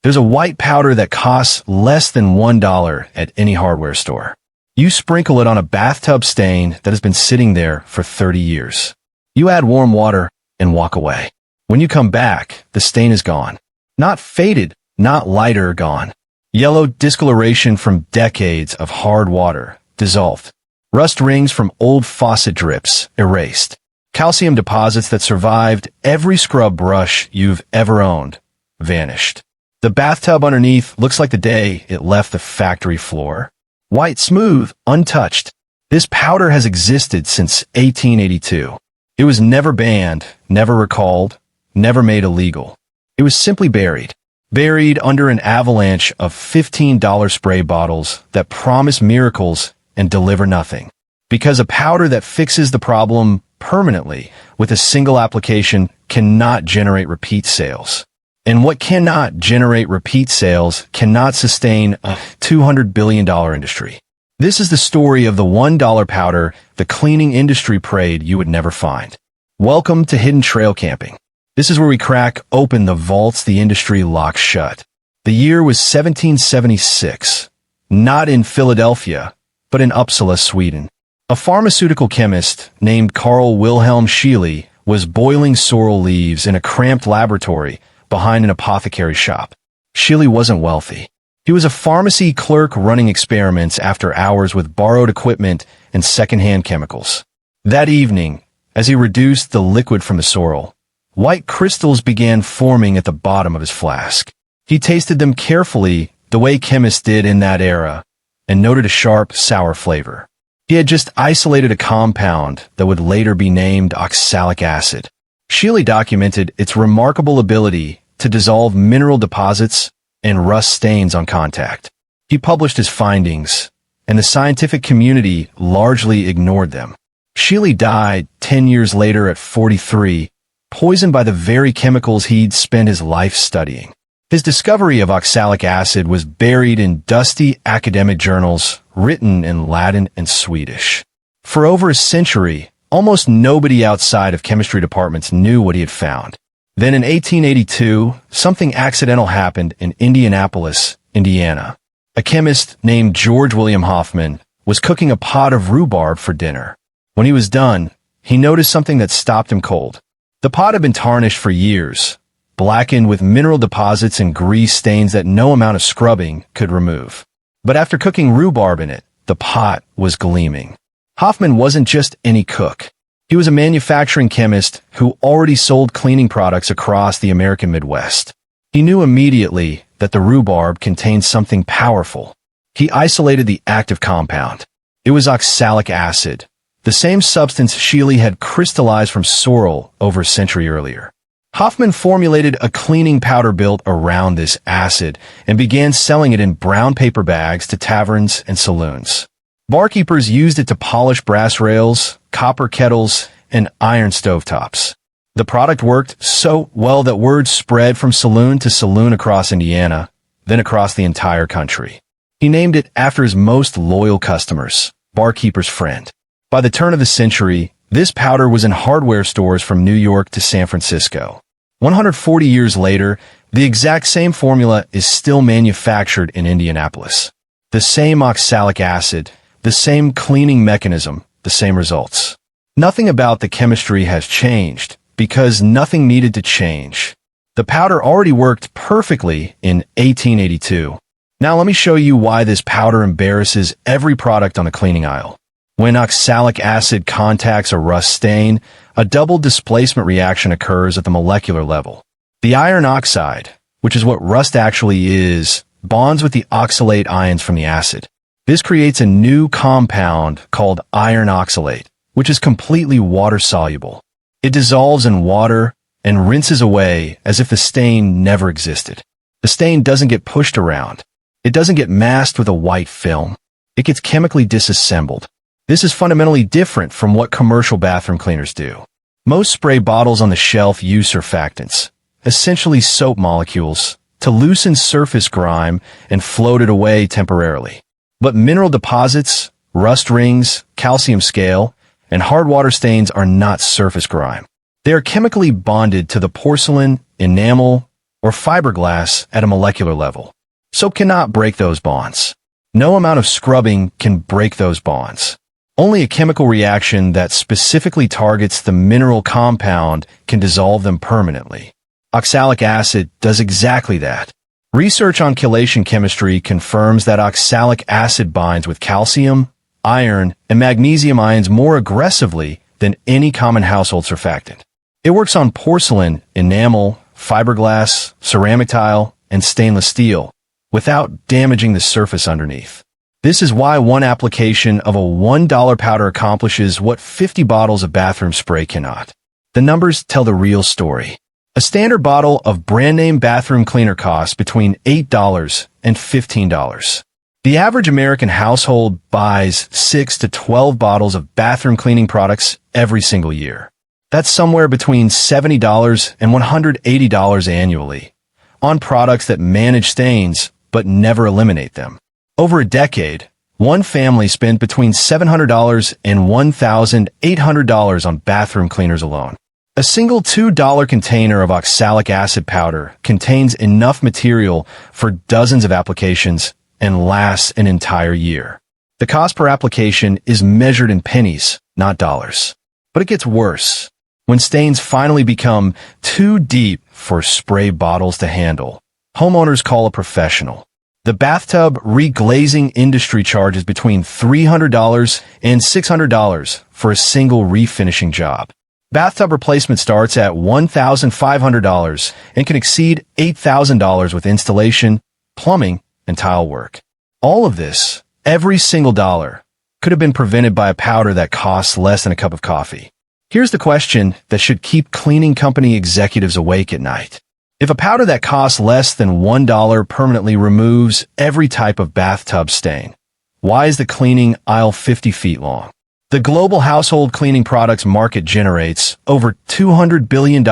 There's a white powder that costs less than $1 at any hardware store. You sprinkle it on a bathtub stain that has been sitting there for 30 years. You add warm water and walk away. When you come back, the stain is gone. Not faded, not lighter, gone. Yellow discoloration from decades of hard water, dissolved. Rust rings from old faucet drips, erased. Calcium deposits that survived every scrub brush you've ever owned, vanished. The bathtub underneath looks like the day it left the factory floor. White, smooth, untouched. This powder has existed since 1882. It was never banned, never recalled, never made illegal. It was simply buried. Buried under an avalanche of $15 spray bottles that promise miracles and deliver nothing. Because a powder that fixes the problem permanently with a single application cannot generate repeat sales. And what cannot generate repeat sales cannot sustain a $200 billion industry. This is the story of the $1 powder the cleaning industry prayed you would never find. Welcome to Hidden Trail Camping. This is where we crack open the vaults the industry locks shut. The year was 1776, not in Philadelphia, but in Uppsala, Sweden. A pharmaceutical chemist named Carl Wilhelm Scheele was boiling sorrel leaves in a cramped laboratory behind an apothecary shop. Scheele wasn't wealthy. He was a pharmacy clerk running experiments after hours with borrowed equipment and secondhand chemicals. That evening, as he reduced the liquid from the sorrel, white crystals began forming at the bottom of his flask. He tasted them carefully, the way chemists did in that era, and noted a sharp, sour flavor. He had just isolated a compound that would later be named oxalic acid. Scheele documented its remarkable ability to dissolve mineral deposits and rust stains on contact. He published his findings, and the scientific community largely ignored them. Scheele died 10 years later at 43, poisoned by the very chemicals he'd spent his life studying. His discovery of oxalic acid was buried in dusty academic journals written in Latin and Swedish. For over a century, almost nobody outside of chemistry departments knew what he had found. Then in 1882, something accidental happened in Indianapolis, Indiana. A chemist named George William Hoffman was cooking a pot of rhubarb for dinner. When he was done, he noticed something that stopped him cold. The pot had been tarnished for years, blackened with mineral deposits and grease stains that no amount of scrubbing could remove. But after cooking rhubarb in it, the pot was gleaming. Hoffman wasn't just any cook. He was a manufacturing chemist who already sold cleaning products across the American Midwest. He knew immediately that the rhubarb contained something powerful. He isolated the active compound. It was oxalic acid, the same substance Scheele had crystallized from sorrel over a century earlier. Hoffman formulated a cleaning powder built around this acid and began selling it in brown paper bags to taverns and saloons. Barkeepers used it to polish brass rails, copper kettles, and iron stovetops. The product worked so well that word spread from saloon to saloon across Indiana, then across the entire country. He named it after his most loyal customers, Barkeeper's Friend. By the turn of the century, this powder was in hardware stores from New York to San Francisco. 140 years later, the exact same formula is still manufactured in Indianapolis. The same oxalic acid, the same cleaning mechanism, the same results. Nothing about the chemistry has changed, because nothing needed to change. The powder already worked perfectly in 1882. Now let me show you why this powder embarrasses every product on the cleaning aisle. When oxalic acid contacts a rust stain, a double displacement reaction occurs at the molecular level. The iron oxide, which is what rust actually is, bonds with the oxalate ions from the acid. This creates a new compound called iron oxalate, which is completely water-soluble. It dissolves in water and rinses away as if the stain never existed. The stain doesn't get pushed around. It doesn't get masked with a white film. It gets chemically disassembled. This is fundamentally different from what commercial bathroom cleaners do. Most spray bottles on the shelf use surfactants, essentially soap molecules, to loosen surface grime and float it away temporarily. But mineral deposits, rust rings, calcium scale, and hard water stains are not surface grime. They are chemically bonded to the porcelain, enamel, or fiberglass at a molecular level. Soap cannot break those bonds. No amount of scrubbing can break those bonds. Only a chemical reaction that specifically targets the mineral compound can dissolve them permanently. Oxalic acid does exactly that. Research on chelation chemistry confirms that oxalic acid binds with calcium, iron, and magnesium ions more aggressively than any common household surfactant. It works on porcelain, enamel, fiberglass, ceramic tile, and stainless steel, without damaging the surface underneath. This is why one application of a $1 powder accomplishes what 50 bottles of bathroom spray cannot. The numbers tell the real story. A standard bottle of brand-name bathroom cleaner costs between $8 and $15. The average American household buys 6 to 12 bottles of bathroom cleaning products every single year. That's somewhere between $70 and $180 annually, on products that manage stains but never eliminate them. Over a decade, one family spent between $700 and $1,800 on bathroom cleaners alone. A single $2 container of oxalic acid powder contains enough material for dozens of applications and lasts an entire year. The cost per application is measured in pennies, not dollars. But it gets worse. When stains finally become too deep for spray bottles to handle, homeowners call a professional. The bathtub reglazing industry charges between $300 and $600 for a single refinishing job. Bathtub replacement starts at $1,500 and can exceed $8,000 with installation, plumbing, and tile work. All of this, every single dollar, could have been prevented by a powder that costs less than a cup of coffee. Here's the question that should keep cleaning company executives awake at night. If a powder that costs less than $1 permanently removes every type of bathtub stain, why is the cleaning aisle 50 feet long? The global household cleaning products market generates over $200 billion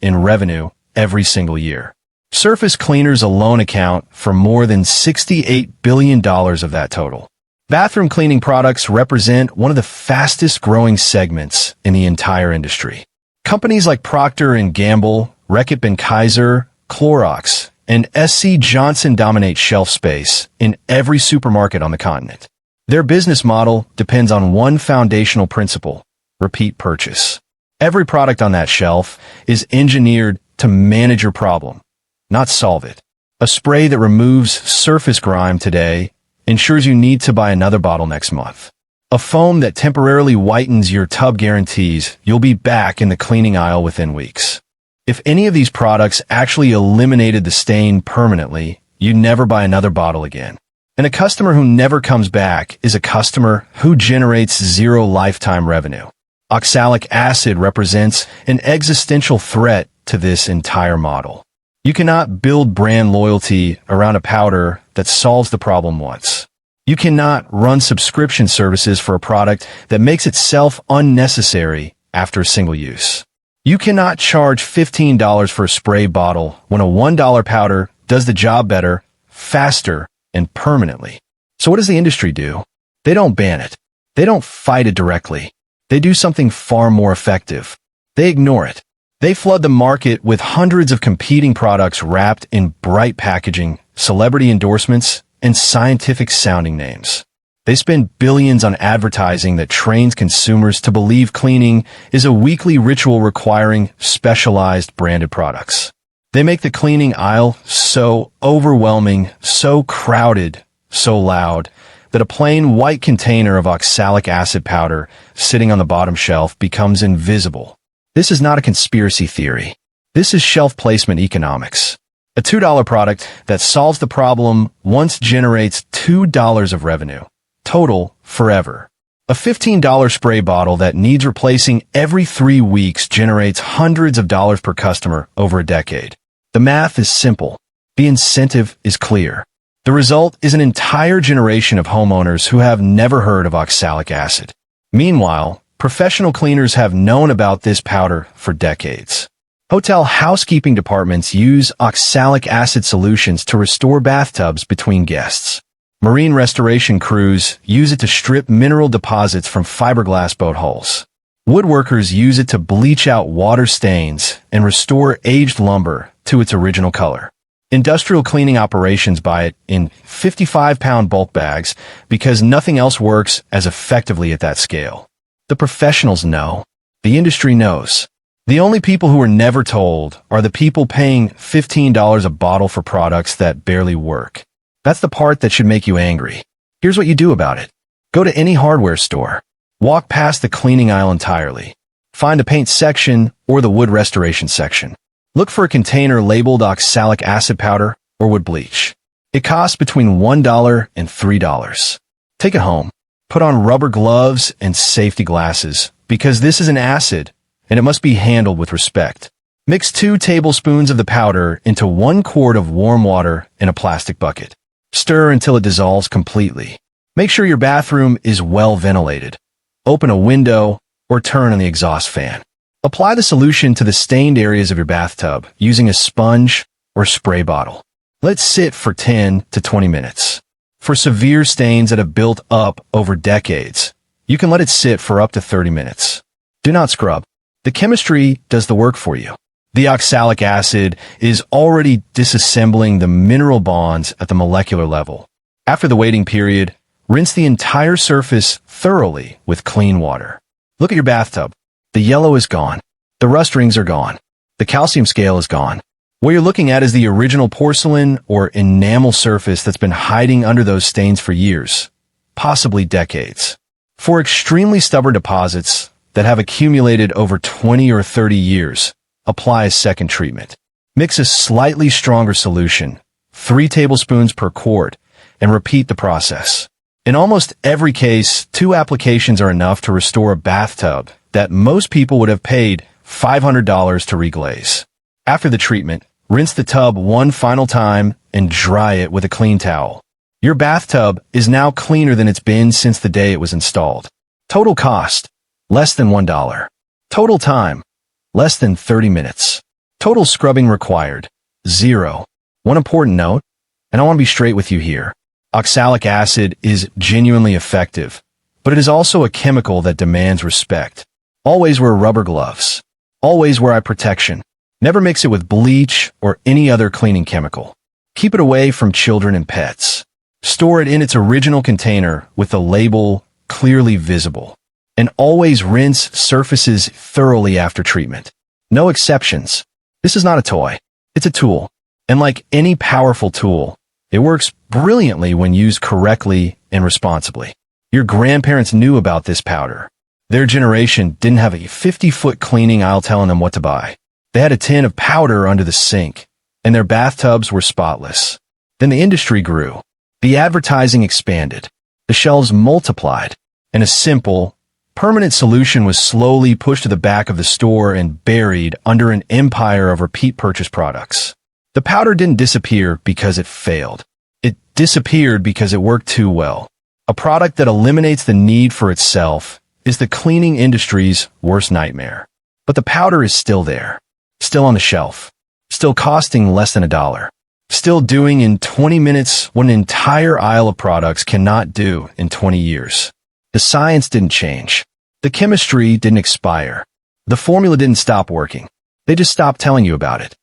in revenue every single year. Surface cleaners alone account for more than $68 billion of that total. Bathroom cleaning products represent one of the fastest growing segments in the entire industry. Companies like Procter & Gamble, Reckitt Kaiser, Clorox, and SC Johnson dominate shelf space in every supermarket on the continent. Their business model depends on one foundational principle: repeat purchase. Every product on that shelf is engineered to manage your problem, not solve it. A spray that removes surface grime today ensures you need to buy another bottle next month. A foam that temporarily whitens your tub guarantees you'll be back in the cleaning aisle within weeks. If any of these products actually eliminated the stain permanently, you'd never buy another bottle again. And a customer who never comes back is a customer who generates zero lifetime revenue. Oxalic acid represents an existential threat to this entire model. You cannot build brand loyalty around a powder that solves the problem once. You cannot run subscription services for a product that makes itself unnecessary after a single use. You cannot charge $15 for a spray bottle when a $1 powder does the job better, faster, and permanently. So what does the industry do? They don't ban it. They don't fight it directly. They do something far more effective. They ignore it. They flood the market with hundreds of competing products wrapped in bright packaging, celebrity endorsements, and scientific-sounding names. They spend billions on advertising that trains consumers to believe cleaning is a weekly ritual requiring specialized branded products. They make the cleaning aisle so overwhelming, so crowded, so loud, that a plain white container of oxalic acid powder sitting on the bottom shelf becomes invisible. This is not a conspiracy theory. This is shelf placement economics. A $2 product that solves the problem once generates $2 of revenue. Total forever. A $15 spray bottle that needs replacing every 3 weeks generates hundreds of dollars per customer over a decade. The math is simple. The incentive is clear. The result is an entire generation of homeowners who have never heard of oxalic acid. Meanwhile, professional cleaners have known about this powder for decades. Hotel housekeeping departments use oxalic acid solutions to restore bathtubs between guests. Marine restoration crews use it to strip mineral deposits from fiberglass boat hulls. Woodworkers use it to bleach out water stains and restore aged lumber to its original color. Industrial cleaning operations buy it in 55-pound bulk bags because nothing else works as effectively at that scale. The professionals know. The industry knows. The only people who are never told are the people paying $15 a bottle for products that barely work. That's the part that should make you angry. Here's what you do about it. Go to any hardware store. Walk past the cleaning aisle entirely. Find the paint section or the wood restoration section. Look for a container labeled oxalic acid powder or wood bleach. It costs between $1 and $3. Take it home. Put on rubber gloves and safety glasses because this is an acid and it must be handled with respect. Mix 2 tablespoons of the powder into 1 quart of warm water in a plastic bucket. Stir until it dissolves completely. Make sure your bathroom is well ventilated. Open a window or turn on the exhaust fan. Apply the solution to the stained areas of your bathtub using a sponge or spray bottle. Let it sit for 10 to 20 minutes. For severe stains that have built up over decades, you can let it sit for up to 30 minutes. Do not scrub. The chemistry does the work for you. The oxalic acid is already disassembling the mineral bonds at the molecular level. After the waiting period, rinse the entire surface thoroughly with clean water. Look at your bathtub. The yellow is gone. The rust rings are gone. The calcium scale is gone. What you're looking at is the original porcelain or enamel surface that's been hiding under those stains for years, possibly decades. For extremely stubborn deposits that have accumulated over 20 or 30 years, apply a second treatment. Mix a slightly stronger solution, 3 tablespoons per quart, and repeat the process. In almost every case, 2 applications are enough to restore a bathtub that most people would have paid $500 to reglaze. After the treatment, rinse the tub one final time and dry it with a clean towel. Your bathtub is now cleaner than it's been since the day it was installed. Total cost, less than $1. Total time, less than 30 minutes. Total scrubbing required, 0. One important note, and I want to be straight with you here. Oxalic acid is genuinely effective, but it is also a chemical that demands respect. Always wear rubber gloves. Always wear eye protection. Never mix it with bleach or any other cleaning chemical. Keep it away from children and pets. Store it in its original container with the label clearly visible. And always rinse surfaces thoroughly after treatment. No exceptions. This is not a toy. It's a tool. And like any powerful tool, it works brilliantly when used correctly and responsibly. Your grandparents knew about this powder. Their generation didn't have a 50-foot cleaning aisle telling them what to buy. They had a tin of powder under the sink, and their bathtubs were spotless. Then the industry grew. The advertising expanded. The shelves multiplied, and a simple, permanent solution was slowly pushed to the back of the store and buried under an empire of repeat purchase products. The powder didn't disappear because it failed. It disappeared because it worked too well. A product that eliminates the need for itself is the cleaning industry's worst nightmare. But the powder is still there, still on the shelf, still costing less than $1, still doing in 20 minutes what an entire aisle of products cannot do in 20 years. The science didn't change. The chemistry didn't expire. The formula didn't stop working. They just stopped telling you about it.